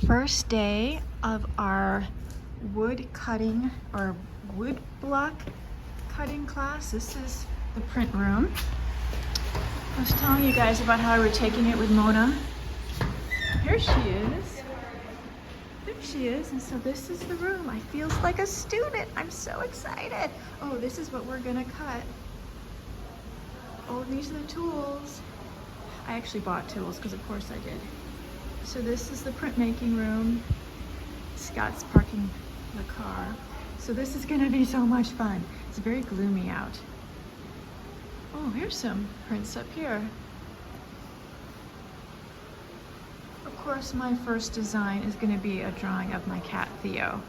First day of our wood cutting or wood block cutting class. This is the print room. I was telling you guys about how we're taking it with Mona. Here she is. There she is. And so this is the room. I feel like a student. I'm so excited. Oh, this is what we're gonna cut. Oh, these are the tools. I actually bought tools because of course I did. So this is the printmaking room. Scott's parking the car. So this is gonna be so much fun. It's very gloomy out. Oh, here's some prints up here. Of course, my first design is gonna be a drawing of my cat, Theo.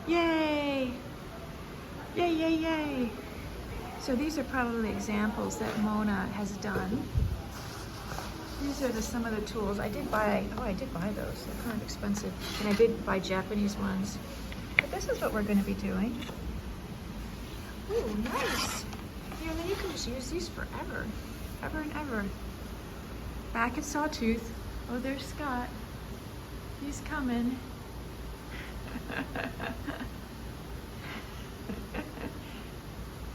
Yay! Yay, yay, yay! So these are probably examples that Mona has done. These are some of the tools. I did buy those. They're kind of expensive. And I did buy Japanese ones. But this is what we're gonna be doing. Ooh, nice. Yeah, then you can just use these forever. Ever and ever. Back at Sawtooth. Oh, there's Scott. He's coming.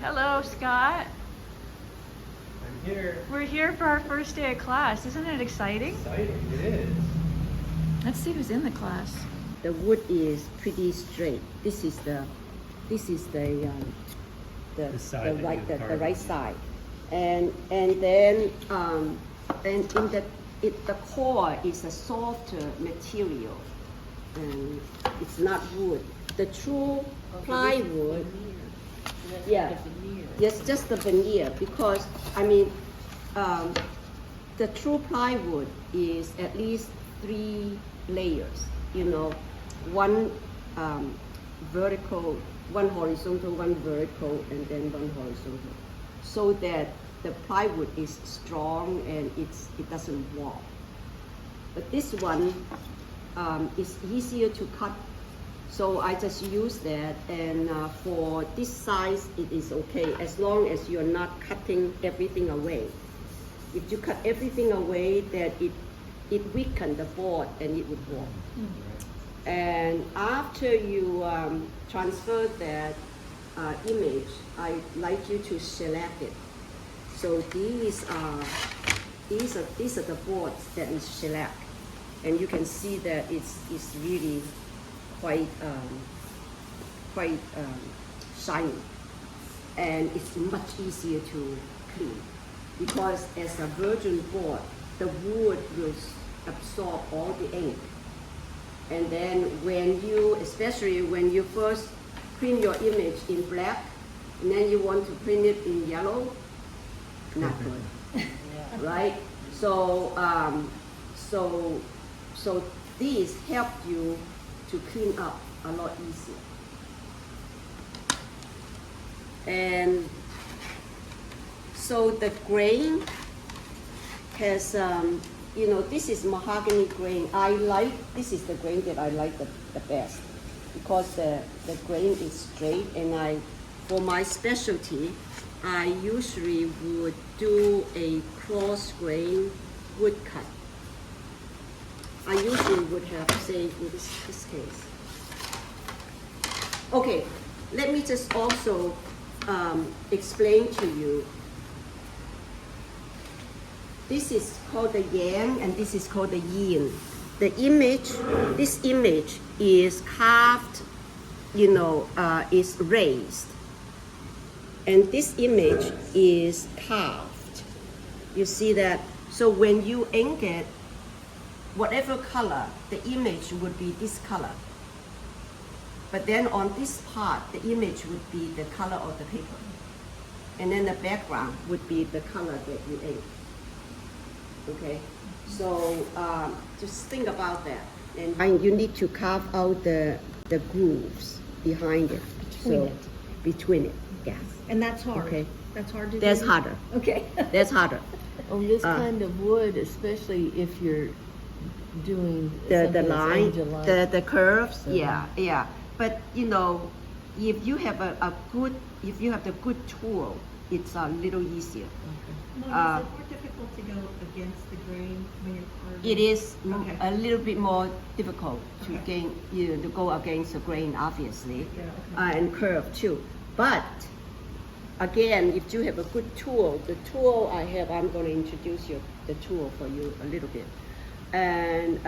Hello, Scott. I'm here. We're here for our first day of class. Isn't it exciting? Exciting, it is. Let's see who's in the class. The wood is pretty straight. This is the side that you right carved. side, and then in the core is a softer material, and it's not wood. The true plywood, yeah, yes, just the veneer, because I mean, the true plywood is at least 3 layers. You know, one vertical, one horizontal, one vertical, and then one horizontal, so that the plywood is strong and it doesn't warp. But this one is easier to cut, so I just use that. And for this size, it is okay as long as you're not cutting everything away. If you cut everything away, then it weakens the board and it would warp. And after you transfer that image, I'd like you to select it. So these are the boards that is shellac, and you can see that it's really quite shiny, and it's much easier to clean, because as a virgin board, the wood will absorb all the ink. And then especially when you first print your image in black, and then you want to print it in yellow, not good, right? So, so these help you to clean up a lot easier. And so the grain has, you know, this is mahogany grain. This is the grain that I like the best, because the grain is straight, and for my specialty, I usually would do a cross grain woodcut. I usually would have, say, in this case. Okay, let me just also explain to you. This is called the yang, and this is called the yin. This image is carved, you know, is raised. And this image is carved. You see that? So when you ink it, whatever color, the image would be this color. But then on this part, the image would be the color of the paper. And then the background would be the color that you ink. Okay, so just think about that. And you need to carve out the grooves behind it. Between it, yes. And that's hard. Okay. That's hard to do. That's harder. Okay. That's harder. On this kind of wood, especially if you're doing The something that's line, angel-like. the curves, Uh-huh. yeah. But you know, if you have the good tool, it's a little easier. Mona, is it more difficult to go against the grain when you're carving? It is Okay. a little bit more difficult to Okay. to go against the grain, obviously, Yeah, okay. and curve too. But again, if you have a good tool, the tool I have, I'm going to introduce the tool for you a little bit. And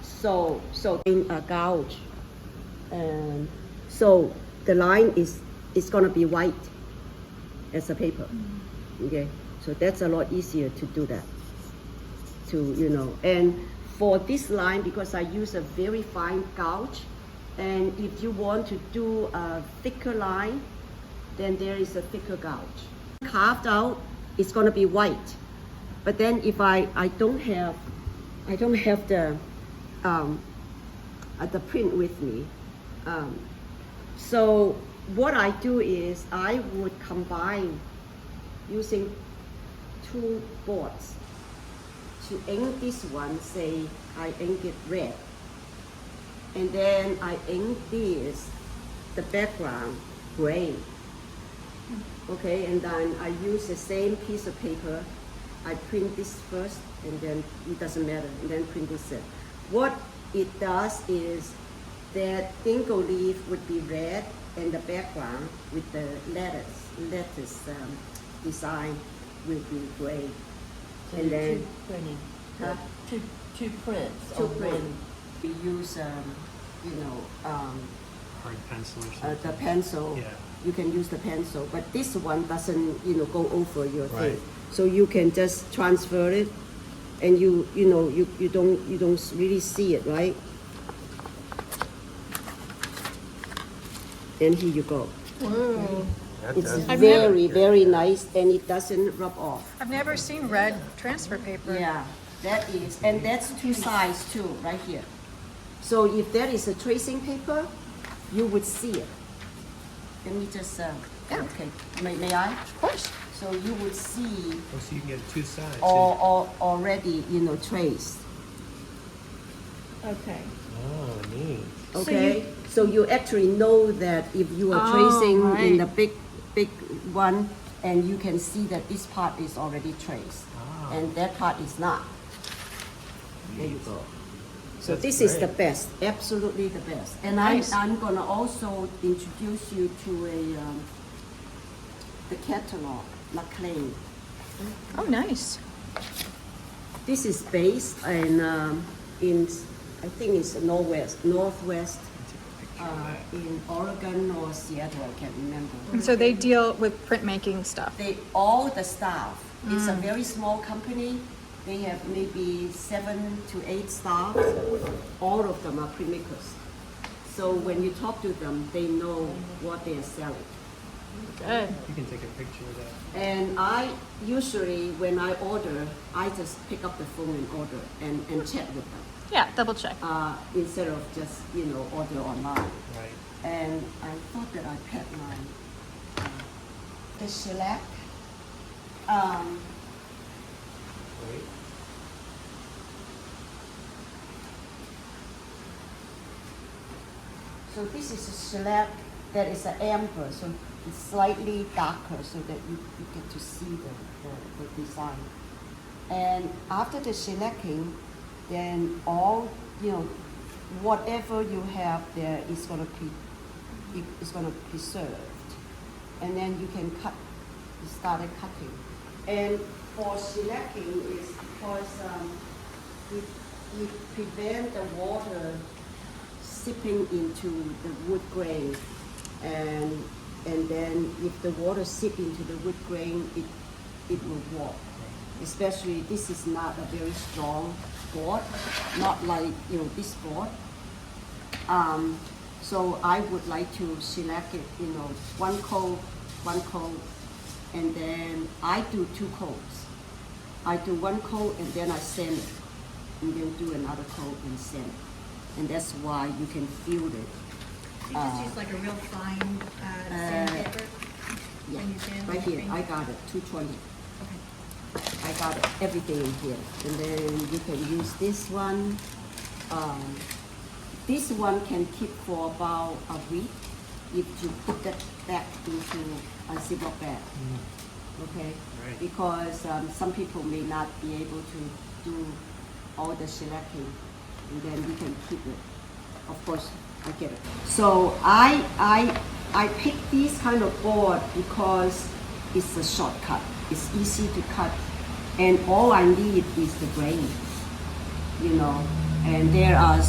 so in a gouge, and so the line is going to be white as a paper. Okay, so that's a lot easier to do that. And for this line, because I use a very fine gouge, and if you want to do a thicker line, then there is a thicker gouge. Carved out, it's going to be white. But then if I don't have the print with me, so what I do is I would combine using two boards. To ink this one, say I ink it red, and then I ink this, the background, gray. Okay, and then I use the same piece of paper. I print this first, and then it doesn't matter, and then print this in. What it does is that dingo leaf would be red, and the background with the lettuce design will be gray. So And there are then- two printing, Huh? two prints To on print, one. we use Hard pencil or something. the pencil. Yeah. You can use the pencil, but this one doesn't go over your Right. thing. So you can just transfer it, and you don't really see it, right? And here you go. Whoa. It's I've very, very nice, and it doesn't rub off. I've never seen red transfer paper. Yeah, that is, and that's two sides too, right here. So if that is a tracing paper, you would see it. Let me just, Yeah. okay, may I? Of course. So you would see Oh, so you can get two sides. already, traced. Okay. Oh, neat. Okay, so you actually know that if you are Oh, tracing in right. the big one, and you can see that this part is already traced, Ah. and that part is not. There you go. So That's this is the great. best, absolutely the best. And Nice. I'm gonna also introduce you to the catalog, McLean. Oh, nice. This is based in I think it's northwest, in Oregon or Seattle, I can't remember. And so they deal with printmaking stuff. All the staff, it's a very small company. They have maybe 7 to 8 staff. All of them are printmakers. So when you talk to them, they know what they are selling. Good. You can take a picture of that. And I usually, when I order, I just pick up the phone and order and chat with them. Yeah, double check. Instead of just, order online. Right. And I thought that I had my, the shellac. Wait. So this is a shellac that is an amber, so it's slightly darker so that you get to see the design. And after the shellacking, then all, whatever you have there is going to be preserved. And then you can cut, you started cutting. And for shellacking is because it prevent the water seeping into the wood grain, and then if the water seep into the wood grain, it will warp. Especially this is not a very strong board, not like this board. So I would like to shellac it, one coat, and then I do 2 coats. I do 1 coat and then I sand it, and then do another coat and sand it. And that's why you can feel it. You just use like a real fine sandpaper? Yeah, when you sand right here, everything? I got it, 220. Okay. I got it, everything in here. And then you can use this one. This one can keep for about a week if you put that back into a Ziploc bag. okay? Right. Because some people may not be able to do all the selecting, and then we can keep it. Of course, I get it. So I picked this kind of board because it's a shortcut. It's easy to cut, and all I need is the grain, you know. And there are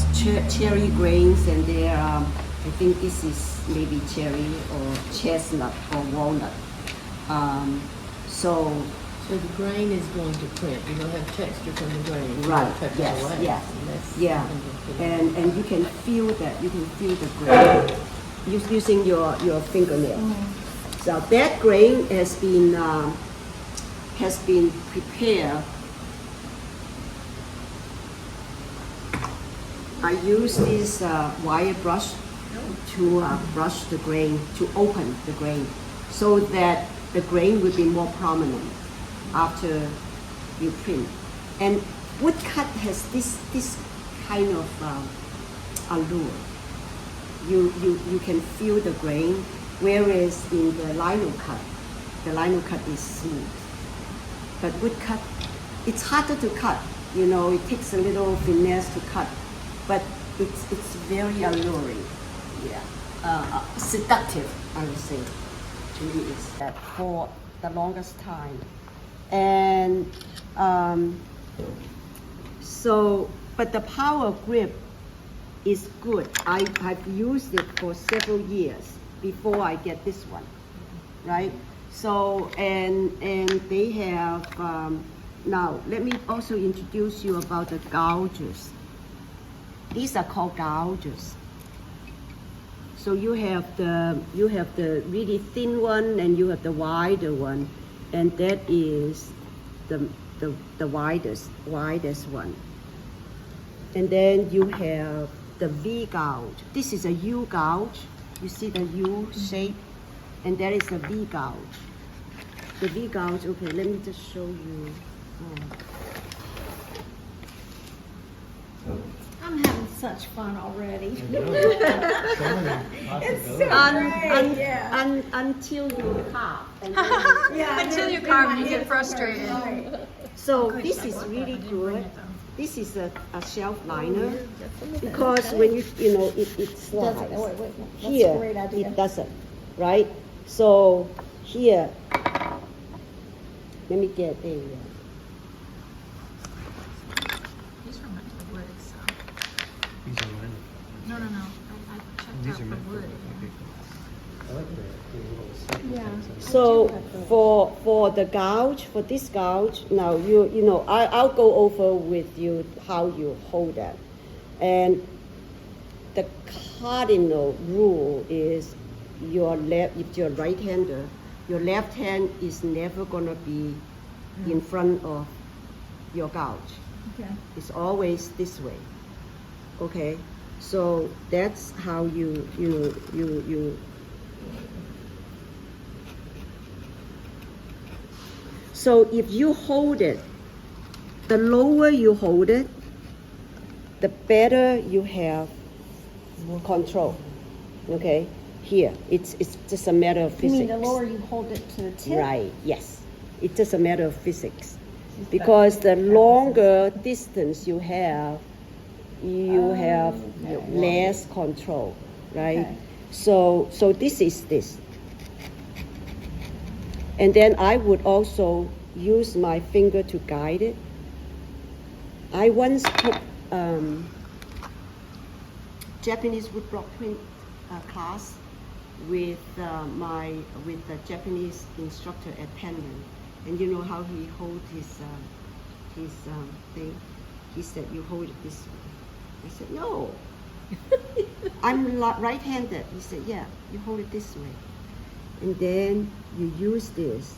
cherry grains, and there are, I think this is maybe cherry or chestnut or walnut. So So the grain is going to print. You're gonna have texture from the grain. It's right, gonna touch it yes, away. yes, And that's yeah, something to put in. and you can feel that. You can feel the grain using your fingernail. So that grain has been prepared. I use this wire brush to brush the grain, to open the grain, so that the grain will be more prominent after you print. And woodcut has this kind of allure. You can feel the grain, whereas in the lino cut is smooth. But woodcut, it's harder to cut. You know, it takes a little finesse to cut, but it's very alluring. Yeah, seductive, I would say. To me, it's that for the longest time. And so, but the power grip is good. I've used it for several years before I get this one, right? So, and they have, now let me also introduce you about the gouges. These are called gouges. So you have the really thin one, and you have the wider one, and that is the widest one. And then you have the V gouge. This is a U gouge. You see the U shape, and that is a V gouge. The V gouge. Okay, let me just show you. I'm having such fun already. Until you carve. Until you carve, you get frustrated. So this is really good. This is a shelf liner, because when you know it slides. Here it doesn't, right? So here, let me get a. These are meant for wood, so. These are mine. No. I checked These out are for meant for wood. I like the little sticky things in there. So for the gouge, for this gouge, now you know I'll go over with you how you hold that, and the cardinal rule is if you're right-hander, your left hand is never gonna be in front of your gouge. Okay. It's always this way. Okay, so that's how you. So if you hold it, the lower you hold it, the better you have control. Okay, here it's just a matter of You physics. mean the lower you hold it to the tip? Right, yes. It's just a matter of physics. Because the longer distance you have less control, right? Okay. So this is this. And then I would also use my finger to guide it. I once took Japanese woodblock print class with the Japanese instructor at Penman, and you know how he holds his thing. He said, "You hold it this way." I said, "No, I'm right-handed." He said, "Yeah, you hold it this way, and then you use this.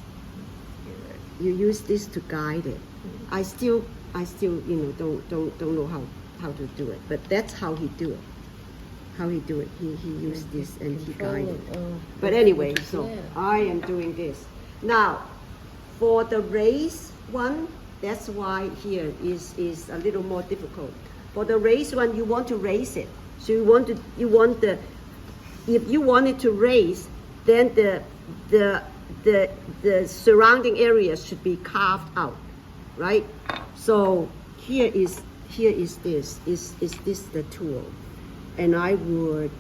You use this to guide it." I still don't know how to do it, but that's how he do it. He used this and he guided. But anyway, so I am doing this. Now, for the raised one, that's why here is a little more difficult. For the raised one, you want to raise it. So if you want it to raise, then the the surrounding areas should be carved out, right? So here is this is this the tool, and I would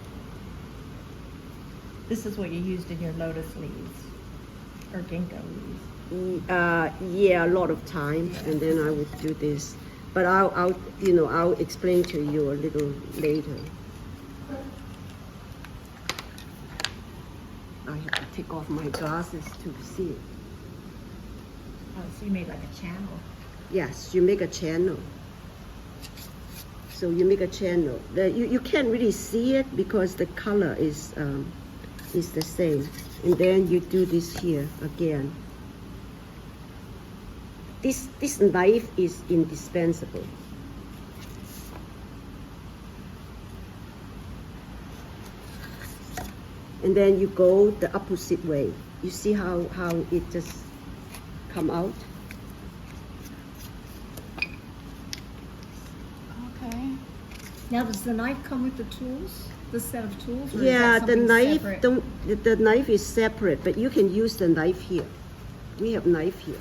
This is what you used in your lotus leaves or ginkgo leaves. yeah, a lot of time, and then I would do this, but I'll explain to you a little later. I have to take off my glasses to see it. Oh, so you made like a channel. Yes, you make a channel. So you make a channel. You can't really see it because the color is the same. And then you do this here again. This knife is indispensable. And then you go the opposite way. You see how it just come out? Okay. Now, does the knife come with the tools? The set of tools? Or is Yeah, that the something knife separate? the knife is separate, but you can use the knife here. We have knife here.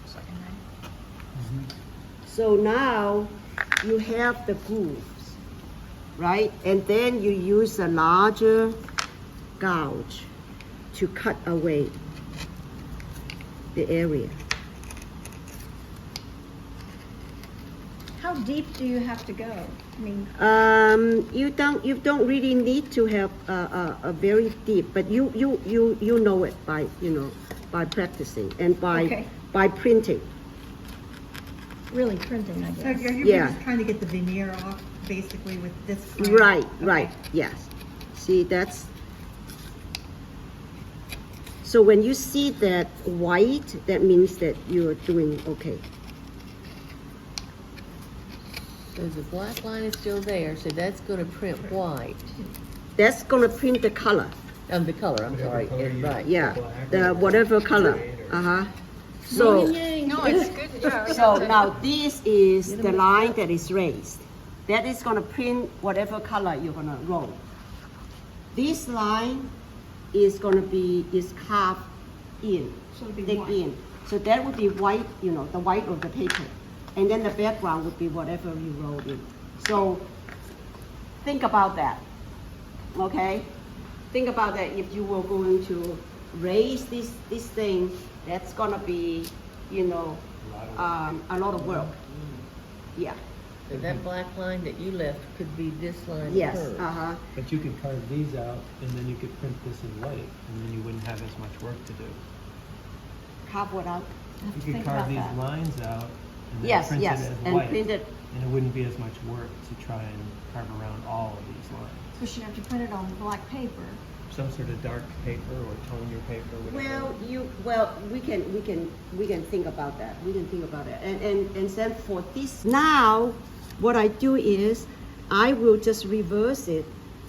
Looks like a knife. So now you have the grooves, right? And then you use a larger gouge to cut away the area. How deep do you have to go? I mean, You don't really need to have a very deep, but you know it by practicing and Okay. by printing. really printing, I So guess. you're Yeah. just trying to get the veneer off, basically, with this. Right, Okay. right, yes. See, that's. So when you see that white, that means that you're doing okay. So the black line is still there, so that's gonna print white. That's gonna print the color. The color, I'm Whatever sorry, color you right. Yeah, Black the or whatever color. red or- So. No, it's good. Yeah, So now this is the line that is raised. That is gonna print whatever color you're gonna roll. This line is carved in, So it'll be dig white. in. So that would be white, the white of the paper. And then the background would be whatever you rolled in. So think about that, okay? Think about that if you were going to raise this thing, that's gonna be, a lot of work. Yeah, So that black line that you left could be this line yes, first. But you could carve these out, and then you could print this in white, and then you wouldn't have as much work to do. carve what out? You could Think carve about these that. lines out, and then Yes, print yes, it as and white. print it, And it wouldn't be as much work to try and carve around all of these lines. So she'd have to print it on black paper. Some sort of dark paper or tone your paper, whatever. we can think about that. We can think about it. And then for this, now, what I do is, I will just reverse it.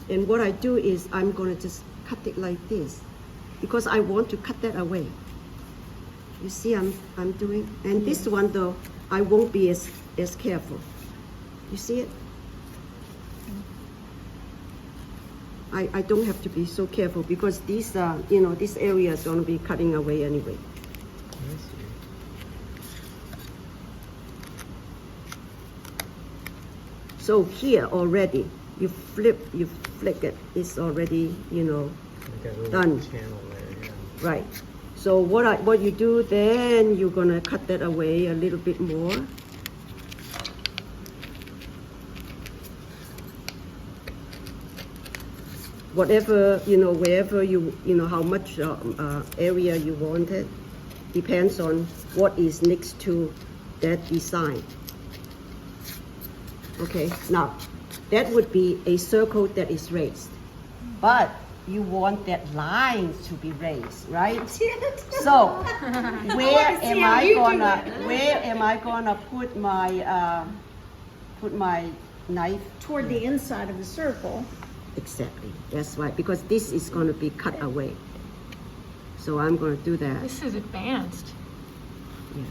And what I do is, I'm gonna just cut it like this, because I want to cut that away. You see, I'm doing, and this one though, I won't be as careful. You see it? I don't have to be so careful because these, this area is gonna be cutting away anyway. I see. So here already, you flick it, it's already, Like a little Done. channel there, yeah. right. So what you do then, you're gonna cut that away a little bit more. Whatever, wherever how much area you wanted, depends on what is next to that design. Okay, now, that would be a circle that is raised. But you want that line to be raised, right? So, where am I gonna put my knife? Toward the inside of the circle. Exactly, that's right, because this is gonna be cut away. So I'm gonna do that. This is advanced. Yeah.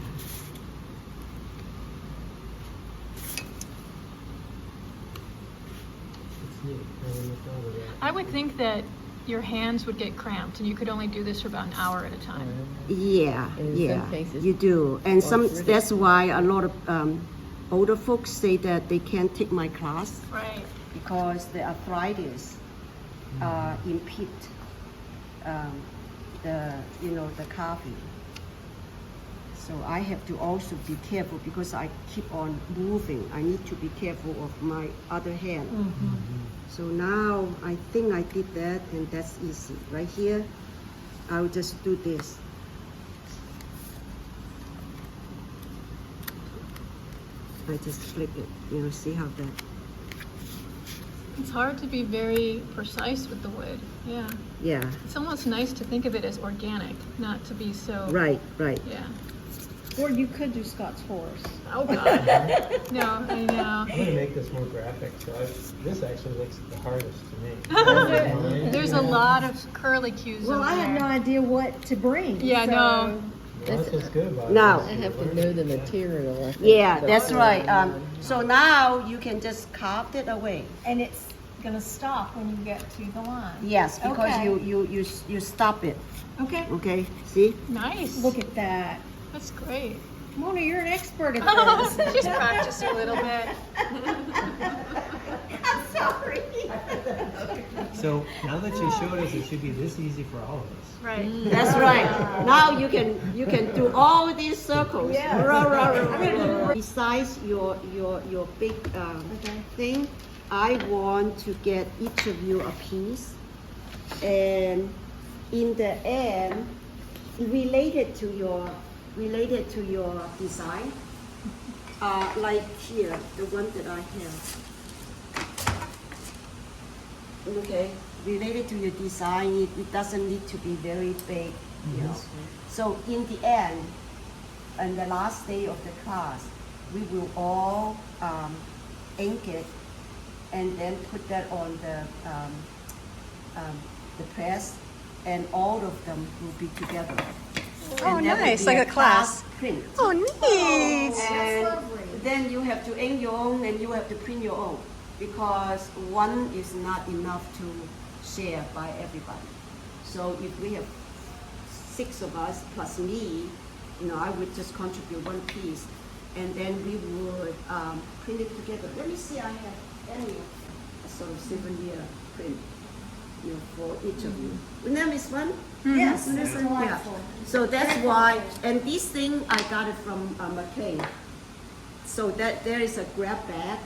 It's neat. I never thought of that. I would think that your hands would get cramped and you could only do this for about an hour at a time. Yeah, And in some yeah, cases- you do. And some really- that's why a lot of older folks say that they can't take my class Right. because the arthritis impede the carving. So I have to also be careful because I keep on moving. I need to be careful of my other hand. So now I think I did that, and that's easy. Right here, I'll just do this. I just flip it, see how that. It's hard to be very precise with the wood. Yeah. Yeah, It's almost nice to think of it as organic, not to be so. right. Yeah. Or you could do Scott's Forest. Oh, God. No, I know. I'm gonna make this more graphic, so this actually looks the hardest to me. There's a lot of curlicues Well, over I had no there. idea what to bring. Yeah, so- no. That's what's good about it. Now- is I you have to learn know it. the material. I think, Yeah, but- that's right. So now you can just carve it away. And it's gonna stop when you get to the line. Yes, because Okay. you stop it. Okay. Okay, see? Nice. Look at that. That's great. Mona, you're an expert at this. Just practice a little bit. I'm sorry. So now that you showed us, it should be this easy for all of us. Right. That's right. Now you can do all these circles. Yeah. Rah, rah, rah. Besides your big thing, I want to get each of you a piece, and in the end, related to your design, like here, the one that I have. Okay, related to your design, it doesn't need to be very big, So in the end, on the last day of the class, we will all ink it and then put that on the press, and all of them will be together. Oh, And that will nice, be like a class. print. Oh, neat. And then you have to ink your own and you have to print your own, because one is not enough to share by everybody. So if we have 6 of us plus me, I would just contribute one piece, and then we would print it together. Let me see, I have any sort of souvenir print, for each of you. Wouldn't that be fun? Yes, Wouldn't that's that be fun? Yeah. delightful. So that's why, and this thing I got it from McLean. So that there is a grab bag,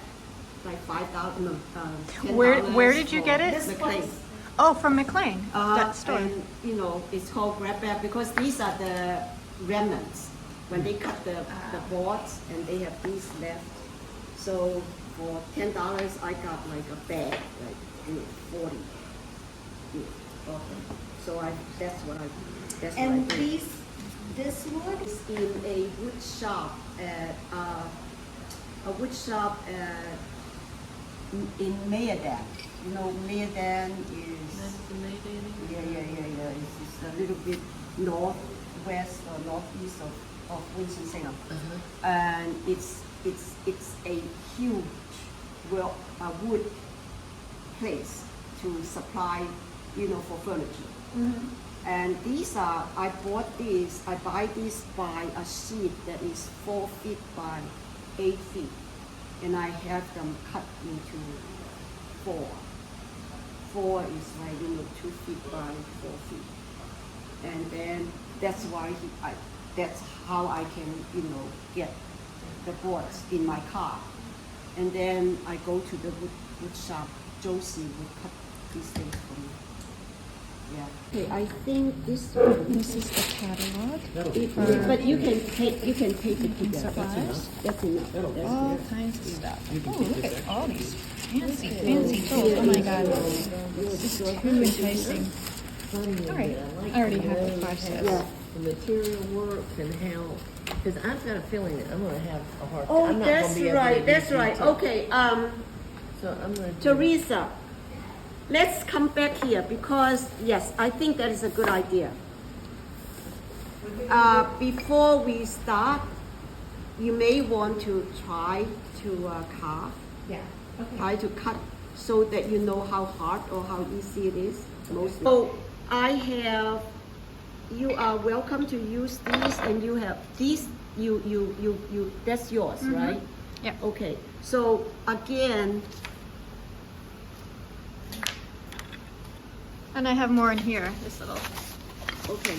like $5,000, no, $10 Where did you for get it? This McLean. place. Oh, from McLean, that store. And it's called grab bag because these are the remnants when they cut the boards, and they have these left. So for $10, I got like a bag, like 40. Yeah, okay. So that's what I And did. this wood? It's in a wood shop at in Mayadan. Mayadan is It's a little bit northwest or northeast of Winston-Salem, and it's a huge wood place to supply for furniture. And I buy these by a sheet that is 4 feet by 8 feet, and I have them cut into 4. 4 is like 2 feet by 4 feet, and then that's how I can get the boards in my car, and then I go to the wood shop. Josie will cut these things for me. Yeah. Okay, I think this This is the catalog. but you can take it together. Supplies. That's enough. That's All good. kinds of stuff. Oh, look at all these fancy tools. Oh my God. This is too enticing. All right, I already have the 5 steps. Yeah. The material works and how, because I've got a feeling that I'm gonna have a hard time. Oh, I'm not gonna that's be able to right. do That's right. detail. Okay. So I'm gonna do. Teresa, let's come back here because yes, I think that is a good idea. Before we start, you may want to try to carve, Yeah. Okay. try to cut so that you know how hard or how easy it is. Mostly. So I have, you are welcome to use these, and you have these, you that's yours, right? Yeah. Okay, so again, And I have more in here, this little. okay.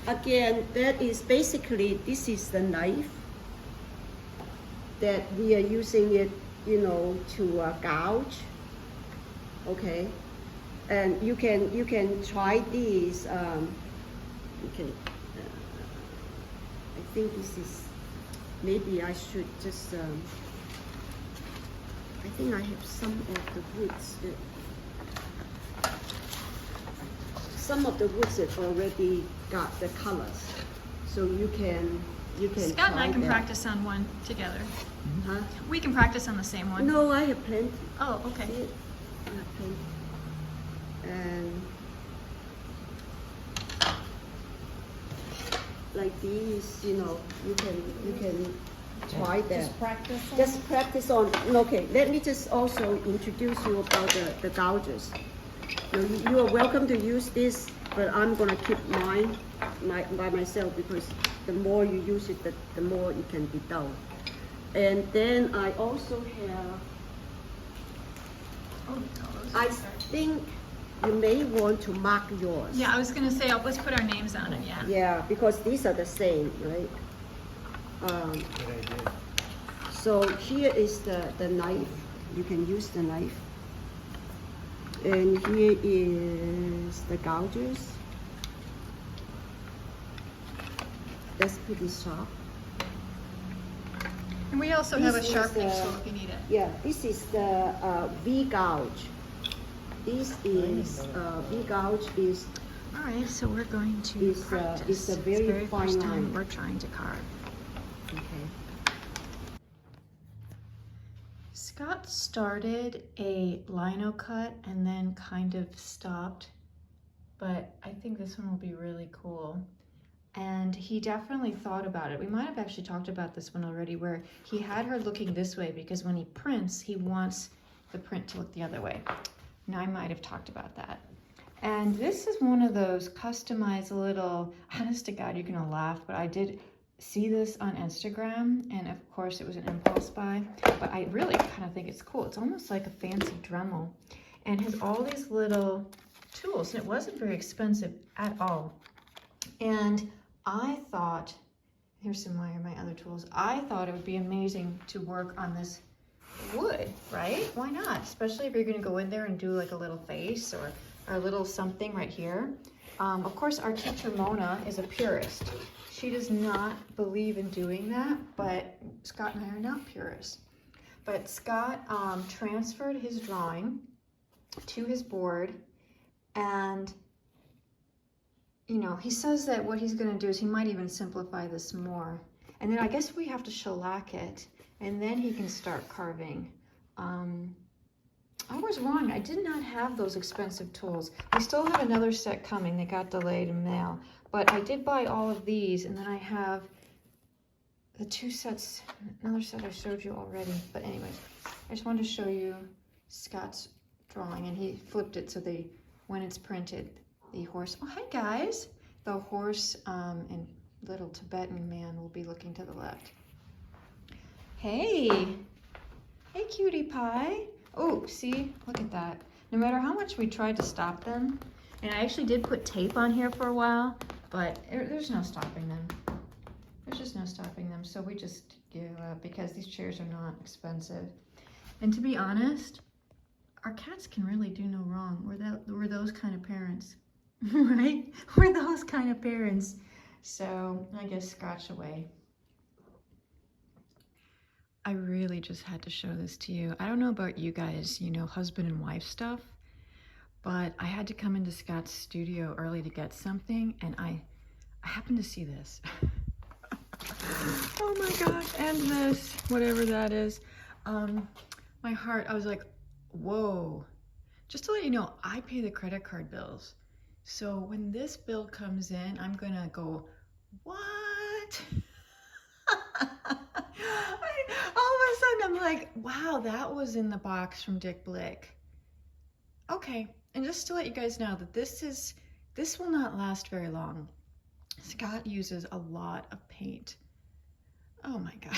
Again, that is basically, this is the knife that we are using it, you know, to gouge. Okay, and you can try these. Okay, I think this is, maybe I should just. I think I have some of the woods. Some of the woods that already got the colors, so you can Scott and I try can that. practice on one together. Huh? We can practice on the same one. No, I have plenty. Oh, okay. See it? I have plenty. And like these, you know, you can try that. Just practice. Just practice on. Okay, let me just also introduce you about the gouges. You are welcome to use this, but I'm gonna keep mine by myself, because the more you use it, the more it can be dull. And then I also have, I think you may want to mark yours. Yeah, I was gonna say, let's put our names on it, yeah. Yeah, because these are the same, right? Good idea. So here is the knife. You can use the knife. And here is the gouges. That's pretty sharp. And we also have a This is sharpening the- tool if you need it. Yeah, this is the V gouge. This is V gouge is All right, so we're going to It's, practice. it's a very fine first time line. we're trying to carve. okay. Scott started a lino cut and then kind of stopped, but I think this one will be really cool. And he definitely thought about it. We might have actually talked about this one already, where he had her looking this way because when he prints, he wants the print to look the other way. And I might have talked about that. And this is one of those customized little, honest to God, you're gonna laugh, but I did see this on Instagram, and of course it was an impulse buy, but I really kind of think it's cool. It's almost like a fancy Dremel, and has all these little tools, and it wasn't very expensive at all. And I thought, here's some of my other tools, I thought it would be amazing to work on this wood, right? Why not? Especially if you're gonna go in there and do like a little face or a little something right here. Of course, our teacher Mona is a purist. She does not believe in doing that, but Scott and I are not purists. But Scott transferred his drawing to his board, and you know, he says that what he's gonna do is he might even simplify this more. And then I guess we have to shellac it, and then he can start carving. I was wrong, I did not have those expensive tools. We still have another set coming, they got delayed in mail. But I did buy all of these, and then I have the two sets, another set I showed you already. But anyways, I just wanted to show you Scott's drawing, and he flipped it so when it's printed, the horse, oh hi guys, the horse and little Tibetan man will be looking to the left. Hey cutie pie. Oh, see, look at that. No matter how much we tried to stop them, and I actually did put tape on here for a while, but there's no stopping them. There's just no stopping them, so we just give up because these chairs are not expensive. And to be honest, our cats can really do no wrong. We're those kind of parents, right? We're those kind of parents. So I guess scotch away. I really just had to show this to you. I don't know about you guys, you know, husband and wife stuff, but I had to come into Scott's studio early to get something, and I happened to see this. Oh my gosh, and this, whatever that is. My heart, I was like, whoa. Just to let you know, I pay the credit card bills. So when this bill comes in, I'm gonna go, what? All of a sudden I'm like, wow, that was in the box from Dick Blick. Okay, And just to let you guys know that this will not last very long. Scott uses a lot of paint. Oh my God.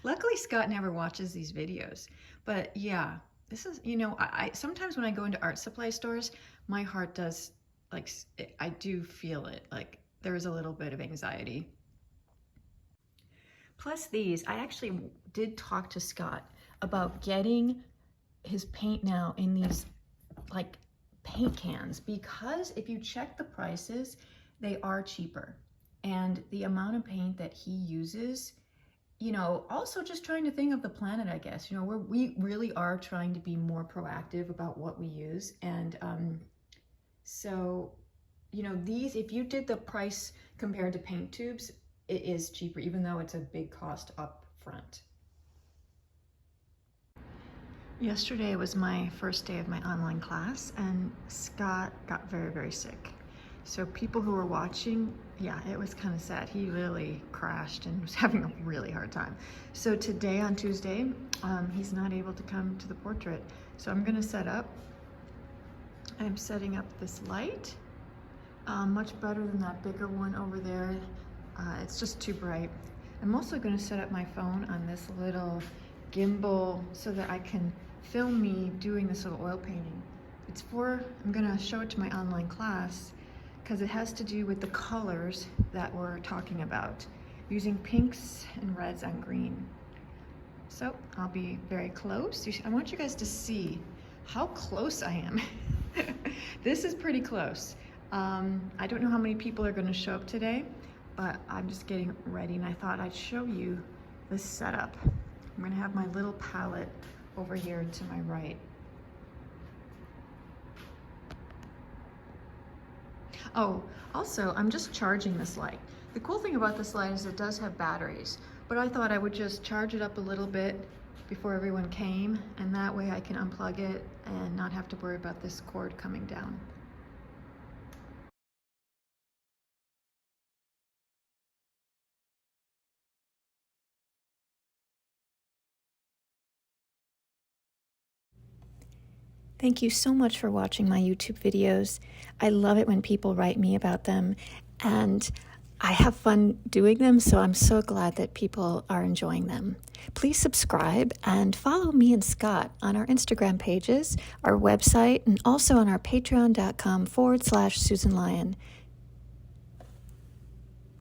Luckily Scott never watches these videos, but yeah, this is, you know, I sometimes when I go into art supply stores, my heart does, like, I do feel it, like there's a little bit of anxiety. Plus these, I actually did talk to Scott about getting his paint now in these like paint cans, because if you check the prices, they are cheaper. And the amount of paint that he uses, you know, also just trying to think of the planet, I guess, you know, we really are trying to be more proactive about what we use. And so, you know, these, if you did the price compared to paint tubes, it is cheaper, even though it's a big cost up front. Yesterday was my first day of my online class, and Scott got very, very sick. So people who were watching, yeah, it was kind of sad. He really crashed and was having a really hard time. So today on Tuesday, he's not able to come to the portrait. So I'm gonna set up. I'm setting up this light, much better than that bigger one over there. It's just too bright. I'm also gonna set up my phone on this little gimbal so that I can film me doing this little oil painting. It's for, I'm gonna show it to my online class because it has to do with the colors that we're talking about, using pinks and reds on green. So I'll be very close. I want you guys to see how close I am. This is pretty close. I don't know how many people are gonna show up today, but I'm just getting ready, and I thought I'd show you this setup. I'm gonna have my little palette over here to my right. Oh, also, I'm just charging this light. The cool thing about this light is it does have batteries, but I thought I would just charge it up a little bit before everyone came, and that way I can unplug it and not have to worry about this cord coming down. Thank you so much for watching my YouTube videos. I love it when people write me about them, and I have fun doing them, so I'm so glad that people are enjoying them. Please subscribe and follow me and Scott on our Instagram pages, our website, and also on our patreon.com/Susan Lyon.